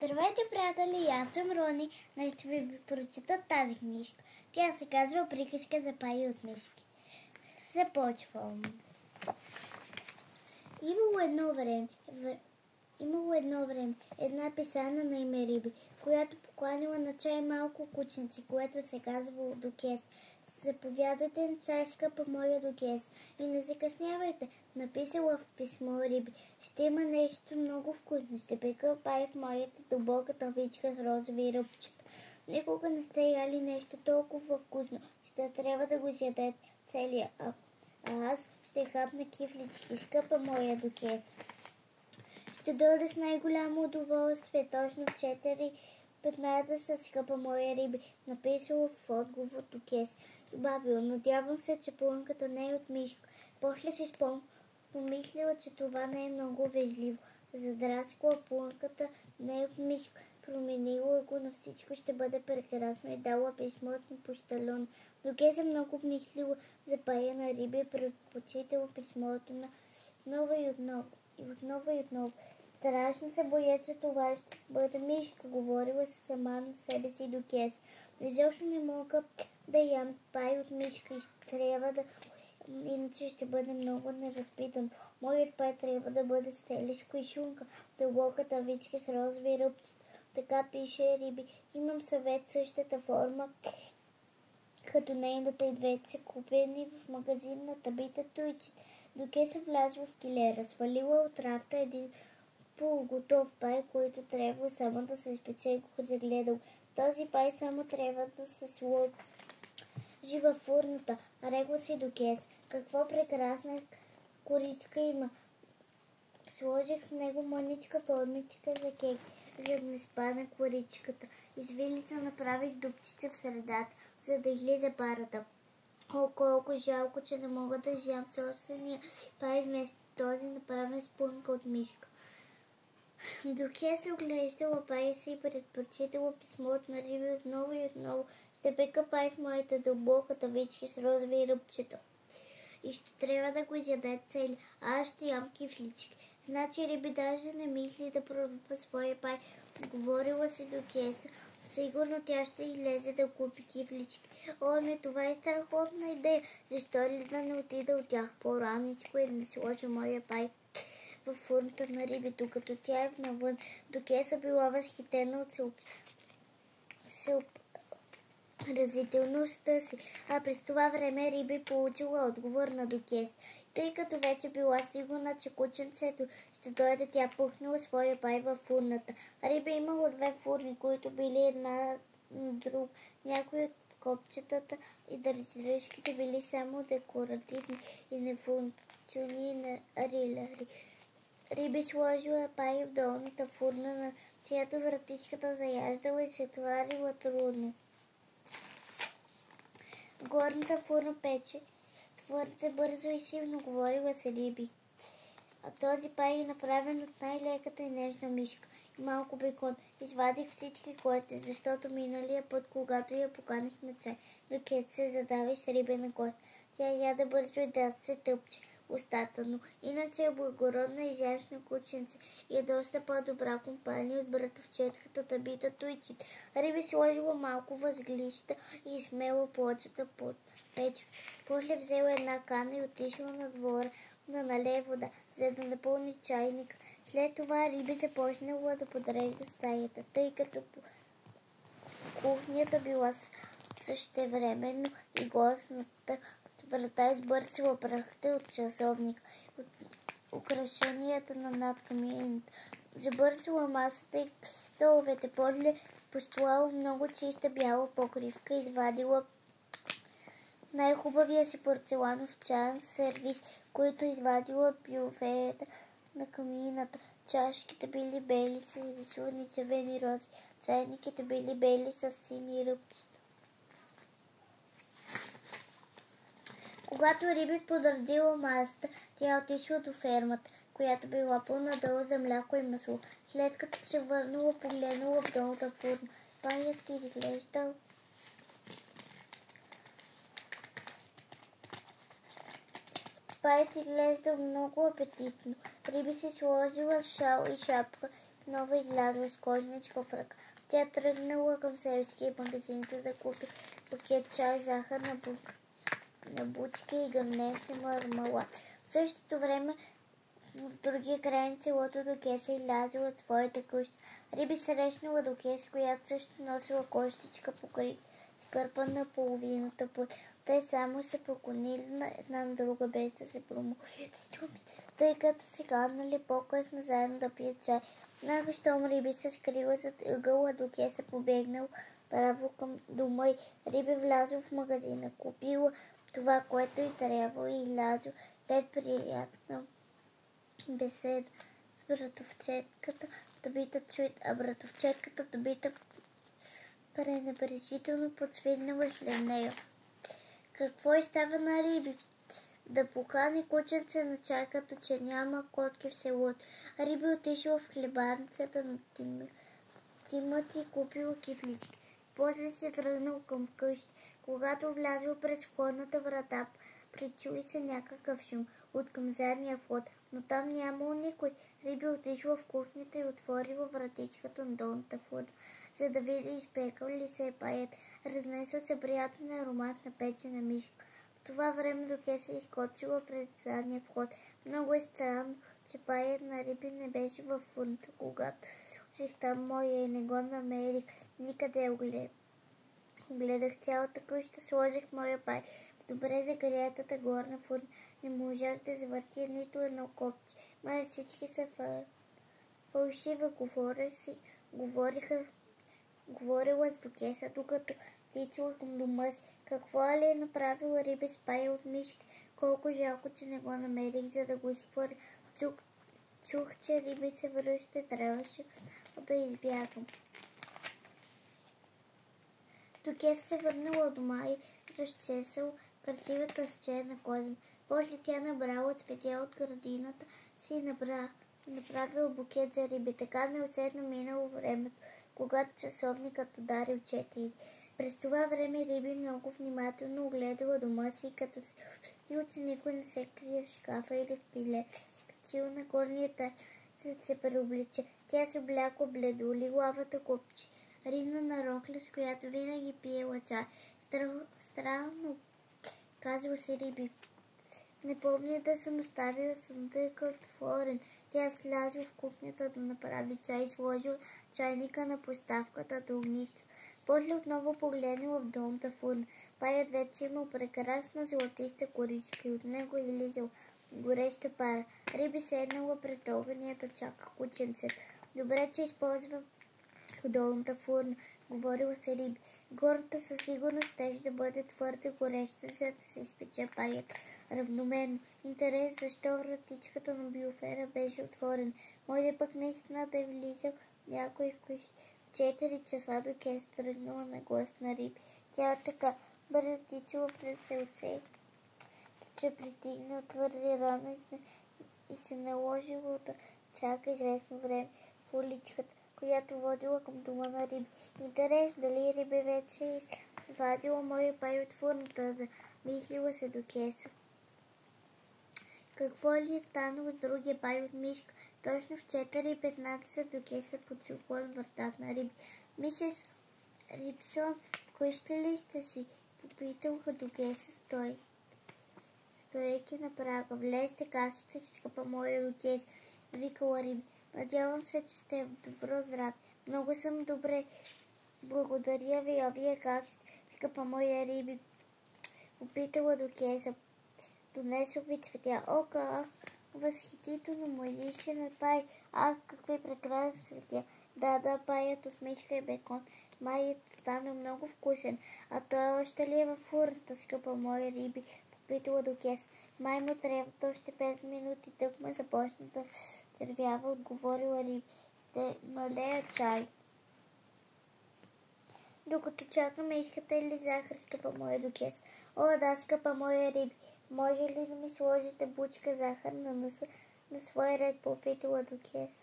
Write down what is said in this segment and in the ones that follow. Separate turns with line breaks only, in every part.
Здравейте, приятели! Аз съм Рони. Днес ще ви прочита тази книжка. Тя се казва "Приказка за паи от мишки". Започвам. Имало едно време една писана на име Риби, която поканила на чай малко кученце, което се казвало Дукес. Заповядайте на чай, скъпа моя Дукес, и не закъснявайте. Написала в писмо Риби: ще има нещо много вкусно. Ще пека пай в моята дълбока тавичка с розови ръбчета. Никога не сте яли нещо толкова вкусно. Ще трябва да го изядете целия, а аз ще хапна кифлички, скъпа моя Дукес. Ще дойде с най-голямо удоволствие, точно 4:15, скъпа моя Риби, написала в отговор Дукес. Добавила: надявам се, че плънката не е от мишка. После си помислила, че това не е много вежливо. Задраскала плънката не е от мишка. Променила го на всичко ще бъде прекрасно и дала писмото на пощальона. Дукес е много мислила за пая на Риби, предпочитала писмото на отново и отново. Страшно се боя, че това ще бъде мишка, говорила се сама на себе си Дукес. Изобщо не мога да ям пай от мишка и трябва да, иначе ще бъде много невъзпитан. Моят пай трябва да бъде с телешко и шунка, дълбока тавичка с розови ръбчета. Така пише Риби. Имам съвет същата форма като нейната и двете са купени в магазин на Табита Туйчит. Дукес е влязла в килера, свалила от рафта един полуготов пай, който трябва само да се изпече и го загледал. Този пай само трябва да се сложи във фурната. Рекла си Дукес: какво прекрасна коричка има. Сложих в него мъничка формичка за кекс, за да не спадне коричката. Извилица направих дупчица в средата, за да излиза парата. О, колко жалко, че не мога да изям собствения пай вместо този, направен с плънка от мишка. Дукес се оглеждала пая си и предпочитала писмото на Риби отново и отново. Ще пека пай в моята дълбока тавичка с розови ръбчета. И ще трябва да го изяде цели. Аз ще ям кифлички. Значи Риби даже не мисли да продава своя пай. Говорила си Дукеса. Сигурно тя ще излезе да купи кифлички. О, не, това е страхотна идея. Защо ли да не отида от тях по-раничко и да не сложа моя пай във фурната на Риби, докато тя е навън. Дукеса била възхитена от разителността си, а през това време Риби получила отговор на Дукес. Тъй като вече била сигурна, че кученцето ще дойде, тя пухнала своя пай във фурната. Риби имало две фурни, които били една на друг. Някои от копчетата и дръжките били само декоративни и нефункционирали. Риби сложила пай в долната фурна, на чиято вратичката заяждала и се тварила трудно. Горната фурна пече твърде бързо и силно, говорила се Риби. А този пай е направен от най-леката и нежна мишка и малко бекон. Извадих всички кости, защото миналия път, когато я поканих на чай, Дукес се задави с рибена кост. Тя яде бързо и да се тъпче устата, но иначе е благородна и изящна кученце и е доста по-добра компания от братовчетката Табита Туйчит. Риби сложила малко възглища и смела плочата под печката. После взела една кана и отишла на двора да налее вода, за да напълни чайника. След това Риби започнала да подрежда стаята, тъй като кухнята била същевременно и гостната врата избърсила прахта от часовника, от украшенията на над камината. Забърсила масата и столовете. После постлала много чиста бяла покривка, извадила най-хубавия си порцеланов чаен сервиз, който извадила от бюфета на камината. Чашките били бели с рисувани червени рози, чайниките били бели с сини ръбчета. Когато Риби подредила масата, тя отишла до фермата, която била пълна долу за мляко и масло. След като се върнала, погледнала в долната фурна. Паят изглеждал много апетитно. Риби си сложила шал и шапка отново излязла с кожничка в ръка. Тя тръгнала към селския магазин, за да купи пакет чай, захар на бучки и гъмненце мармалад. В същото време в другия край на селото Дукеса излязла от своята къща. Риби срещнала Дукеса, която също носила кошичка покрит скърпа на половината път. Те само се поклонили на една на друга, без да се промълвят думите, тъй като се канали по-късно заедно да пият чай. Веднага щом Риби се скрила зад ъгъла, Дукеса побегнал право към дома й. Риби влязла в магазина, купила това, което й трябва, и излязла след приятна беседа с братовчетката, добита чуит, а братовчетката добита пренебрежително подсвирнала след нея. Какво и става на Риби? Да покани кученце на чай, като че няма котки в селото. Риби отишла в хлебарницата на Тимът и купила кифлички. После се тръгнал към къщи. Когато влязла през входната врата, причули се някакъв шум от към задния вход, но там нямало никой. Риби отишла в кухнята и отворила вратичката на долната входа, за да види изпекал ли се паят. Разнесъл се приятен аромат на печена мишка. В това време Дукеса изкочила пред задния вход. Много е странно, че паят на Риби не беше във фурната, когато сложих там моя и не го намерих. Никъде огледах цялата къща, сложих моя пай. Добре загрятата горна фурна не можах да завъртя нито едно копче. Май всички са фалшива, говорила с Дукеса, докато тичала към дома си. Какво ли е направила Риби с пая от мишки? Колко жалко, че не го намерих, за да го изхвърля. Чух, че Риби се връща, трябваше да избягам. Дукеса се върнала дома и разчесал красивата с черна коза. После тя набрала цветя от градината си и направила букет за Риби. Така неусетно минало времето, когато часовникът ударил 4. През това време Риби много внимателно огледала дома си, като се усетила, че никой не се крие в шкафа или в килер. Се качила на горния етаж, за да се преоблича. Тя се облякла бледо, ли главата купчи, рина на рокля, с която винаги пиела чай. Странно, казва се Риби. Не помня да съм оставила съндъка отворен. Тя слязла в кухнята да направи чай и сложила чайника на поставката до огнището. После отново погледнала в долната фурна. Паят вече имал прекрасна златиста коричка и от него излизал гореща пара. Риби седнала пред огъня да чака кученцето. Добре, че използва долната фурна, говорила се Риби. Горната със сигурност щеше да бъде твърде гореща, за да се изпече паят равномерно. Интерес защо вратичката на биофера беше отворена. Може пък наистина да е влизал някой вкъщи. В 4 часа Дукеса тръгнала на глас на Риби. Тя така бързо тичала през селце, че пристигнала твърде рано и се наложило да чака известно време в уличката, която водила към дома на Риби. Интерес дали Риби вече е извадила моя пай от фурната, замислила се Дукеса. Какво ли е станало с другия пай от мишка? Точно в 4:15 Дукеса почуква от вратата на Риби. Мисес Рибсон, вкъщи ли сте си? Попиталха Дукеса, стоейки на прага. Влезте, как сте, скъпа моя Дукеса, викала Риби. Надявам се, че сте в добро здраве. Много съм добре. Благодаря ви, а вие как сте, скъпа моя Риби? Попитала Дукеса. Донесох ви цветя. О, как възхитително миришен пай. Ах, какви прекрасни цветя. Да, паят от мишка и бекон. Май стана много вкусен. А той още ли е във фурната, скъпа моя Риби? Попитала Дукеса. Май му трябват още 5 минути, тък ме започна да се червява, отговорила Риби. Ще налея чай. Докато чакаме, искате ли захар, скъпа моя Дукеса? О, да, скъпа моя Риби. Може ли да ми сложите бучка захар на носа на свой ред, попитала Дукеса.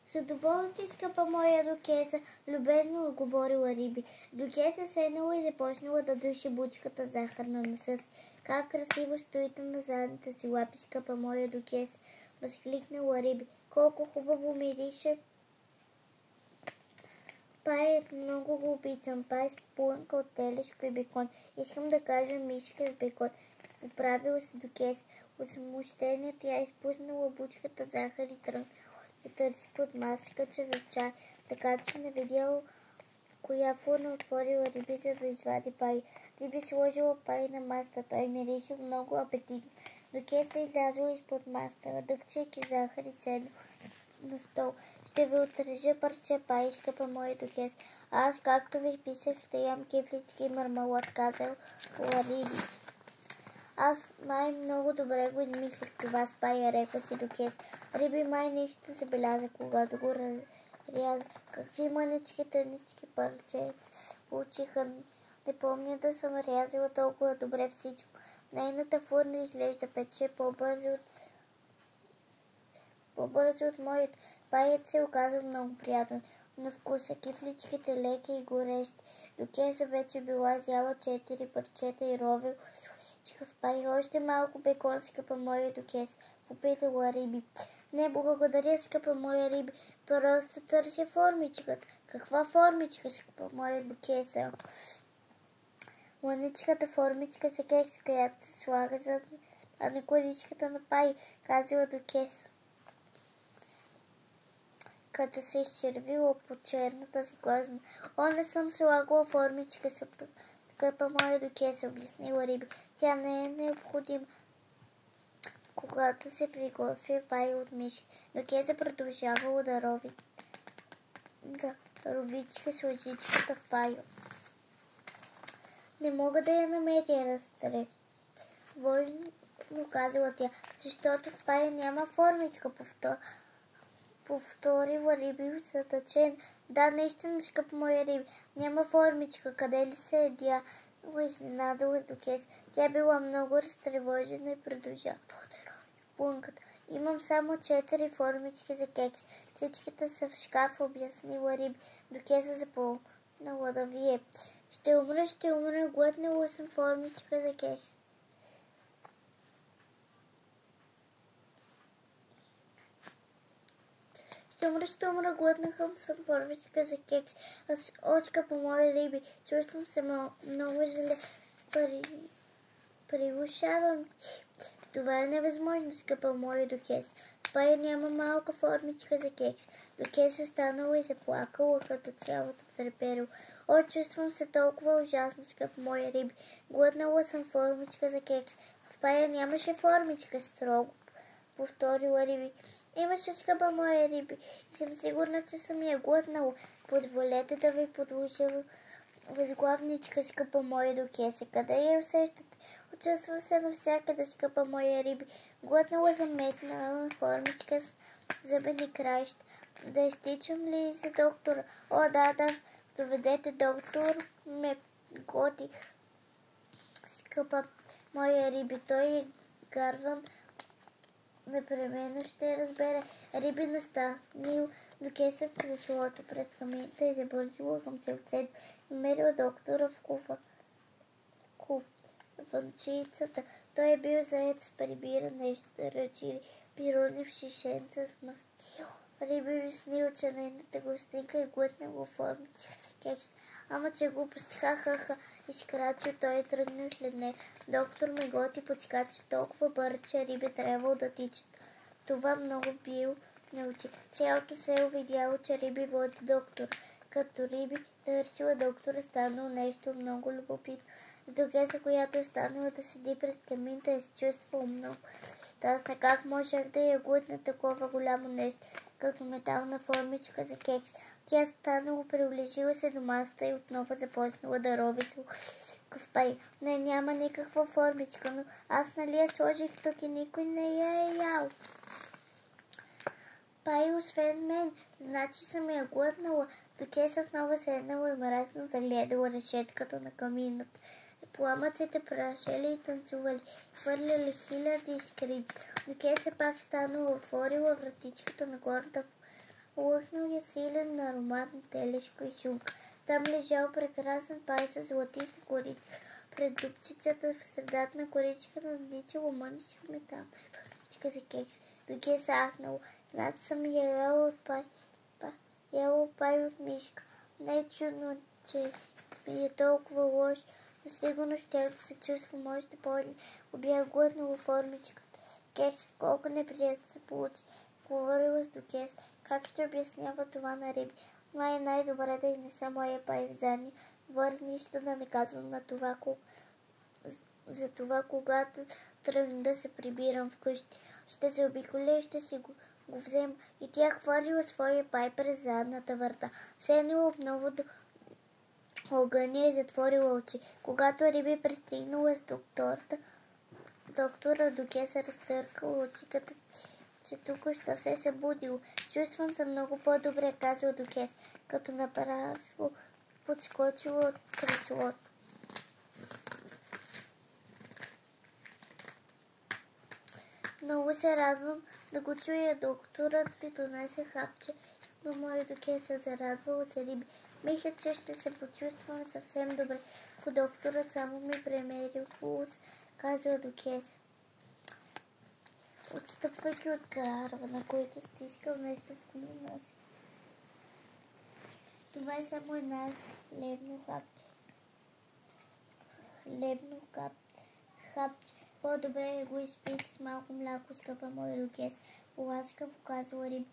С удоволствие, скъпа моя Дукеса, любезно отговорила Риби. Дукеса седнала и започнала да души бучката захар на носа си. Как красиво стоите на задните си лапи, скъпа моя Дукеса. възкликнала Риби. Колко хубаво мирише! Пай, много го обичам. Пай с плънка от телешко и бекон. Искам да кажа мишка с бекон. Оправила се до кес. Осмущена тя изпуснала бучката захар и тръгнала да търси под масичка за чай, така че не видяла коя фурна отворила Риби, за да извади Пай. Риби сложила Пай на маста. Той мирише много апетитно. До кеса излязла изпод маста, дъвчайки захар и седна на стол. Ще ви отрежа парче Пай, скъпа моя докес. Аз, както ви писах, ще ям кифлички и мармалад, казал Риби. Аз май много добре го измислих това с Пай, рекла си докес. Риби май нищо забеляза, когато го разряза. Какви мънички тънички парченца получиха. Не помня да съм рязала толкова добре всичко. Нейната фурна изглежда пече по-бързо от моят. Паят се оказа много приятен. На вкуса кифличките леки и горещи. Докеса вече била изяла 4 парчета и ровил в Пай. Още малко бекон, скъпа моя докес, попитала Риби. Не, благодаря, скъпа моя Риби. Просто търся формичката. Каква формичка, скъпа моя докеса? Мъничката формичка за кекс, която се слага на коричката на Пай, казала докеса, като се изчервила по черната си глазна. О, не съм слагала формичка, скъпа моя докеса, обяснила Риби. Тя не е необходима, когато се приготвя Пай от мишки. Докеса продължавала да рови ровичка с лъжичката в Пайо. Не мога да я намеря, разтревожено казала тя, защото в Пая няма формичка, повторила Риби затъчен. Да, наистина, скъпа моя Риби, няма формичка. Къде ли се едя? Изненадала докес. Тя била много разтревожена и продължава в плънката. Имам само 4 формички за кекс. Всичките са в шкафа, обяснила Риби. Докеса запълнала да вие. Ще умра, глътнала съм формичка за кекс. Ще умра, глътнаха съм формичка за кекс. О, скъпа моя Риби, чувствам се много зле. Прилушавам. Това е невъзможно, скъпа моя докес. В Пая няма малка формичка за кекс. Докес е станала и заплакала, като цялото треперило. О, чувствам се толкова ужасно, скъпа моя Риби. Глътнала съм формичка за кекс. В Пая нямаше формичка, строго повторила Риби. Имаше, скъпа моя Риби, и съм сигурна, че съм я глътнала. Позволете да ви подложа възглавничка, скъпа моя докеса. Къде я усещате? Очувствам се навсякъде, скъпа моя Риби. Глътнала съм метнала формичка с зъбени краища. Да изтичам ли за доктора? О, да, доведете доктор, ме готи, скъпа моя Риби. Той е гарван, непременно ще разбере. Риби настанил докеса в креслото пред камината и забързила към селцето. Намерила доктора в куванчицата. Той е бил заед с прибиране ръчи, пирони в шишенца с мастил. Риби виснил, че нейната гостинка е глътнала формичка за кекс. Ама че глупост, ха-ха-ха, изкрачил той и тръгнал след нея. Доктор Меготи подскача толкова бързо, че Риби трябвало да тича. Това много бил научи. Цялото село видяло, че Риби води доктор. Като Риби търсила доктора, станало нещо много любопитно. С докеса, която е станала да седи пред камината, е се чувствала много. Аз как можех да я глътна такова голямо нещо, като метална формичка за кекс. Тя станала, приближила се до масата и отново започнала да рови в Пай. Не, няма никаква формичка, но аз нали я сложих тук и никой не я е ял. Пай, освен мен, значи съм я глътнала. Докеса отново седнала и мрачно загледала решетката на камината. Пламъците прашели и танцували, хвърляли хиляди искрици. Докеса пак станала, отворила вратичката на горната, лъхнал я силен аромат на телешко и шунка. Там лежал прекрасен Пай с златиста коричка. Пред дупчицата в средата на коричката надничало мъничка метална формичка за кекс. Докес ахнало. Значи съм яла от пай от мишка. Не е чудно, че ми е толкова лошо. Но сигурно ще да се чувствам още по-добре. Обях глътнало формичката. Кекс, колко неприятно се получи. Говорила с Докес. Как ще обяснява това на Риби? Май е най-добре да изнеса моя пай в задния. Говори нищо да не казвам на това, за това, когато тръгна да се прибирам вкъщи. Ще се обиколя и ще си го взема. И тя хвалила своя пай през задната врата. Седнала отново до огъня и затворила очи. Когато Риби пристигнала с доктора Докес е разтъркала очиката, че тук ще се е събудил. Чувствам се много по-добре, казва Докес, като направо подскочила от креслото. Много се радвам да го чуя. Докторът ви донесе хапче, но мой Докес се зарадвала се Риби. Мисля, че ще се почувствам съвсем добре, ако докторът само ми премери пулс, казва Докес, отстъпвайки от гарва, на който стискал нещо в колена си. Това е само една хлебно хапче. По-добре го изпийте с малко мляко, скъпа мой Докес. Ласкаво казала Риби.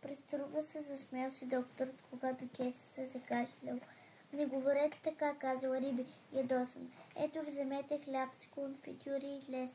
Преструва се, засмял си докторът, когато Докес се закашлял. Не говорете така, казала Риби, ядосан. Ето, вземете хляб с конфитюри и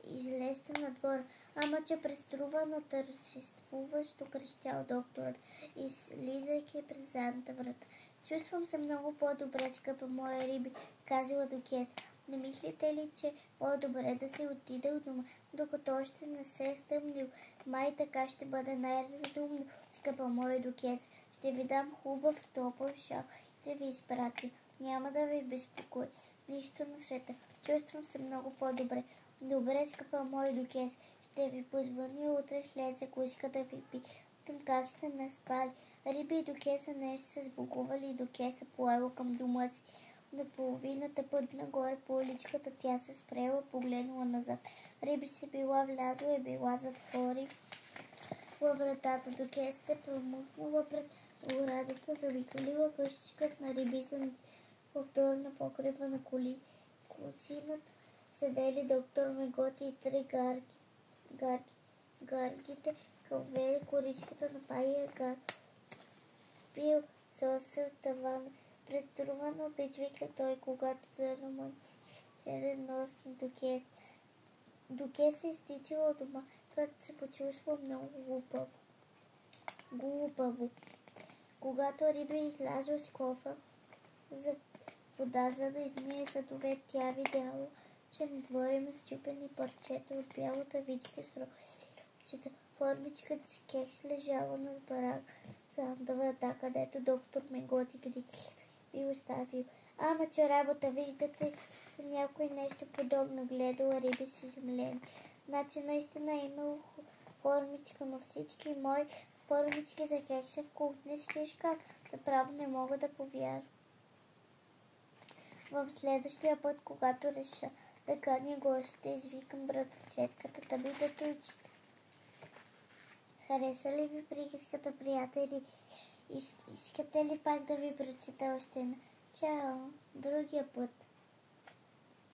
излезте на двора. Ама, че преструва на тържествуващо, крещял докторът, излизайки през задната врата. Чувствам се много по-добре, скъпа моя Риби, казала Докес. Не мислите ли, че по-добре да се отиде от дома, докато още не се е стъмнил? Май така ще бъде най-разумно, скъпа моя Докес. Ще ви дам хубав топъл шал, ще ви изпратя. Няма да ви безпокои нищо на света. Чувствам се много по-добре. Добре, скъпа моя Докес, ще ви позвъня утре след закуска да ви питам как сте наспали. Риби и Докеса нещо се сбогували и Докеса поела към дома си. На половината път нагоре по уличката тя се спрела, погледнала назад. Риби се била влязла и била затвори във вратата. Докес се промъкнала през оградата, заобиколила къщичката на рибизънци. В долна покрива на колчината седели доктор Меготи и три гаргите, кълвели коричката на пая пил соса от тавана. Преструвано предвика той, когато занамъни черен нос на Докес. Докес се изтичала от дома, като се почувства много глупаво. Когато Риби излязла с кофа за вода, за да измие съдове, тя видяла, че на двора има счупени парчета от бялата вичка с розовите. Формичката си кекс лежала на барак задната врата, където доктор Меготи грижливо би оставил. Ама че работа, виждате, някой нещо подобно гледала Риби с изумление. Значи наистина е имало формичка, но всички мои формички за кекса в кухненския шкаф. Направо не мога да повярвам. В следващия път, когато реша да каня гостите, извикам братовчетката Таби да тъчите. Хареса ли ви приказката, приятели? Искате ли пак да ви прочита още една? Чао! Другия път!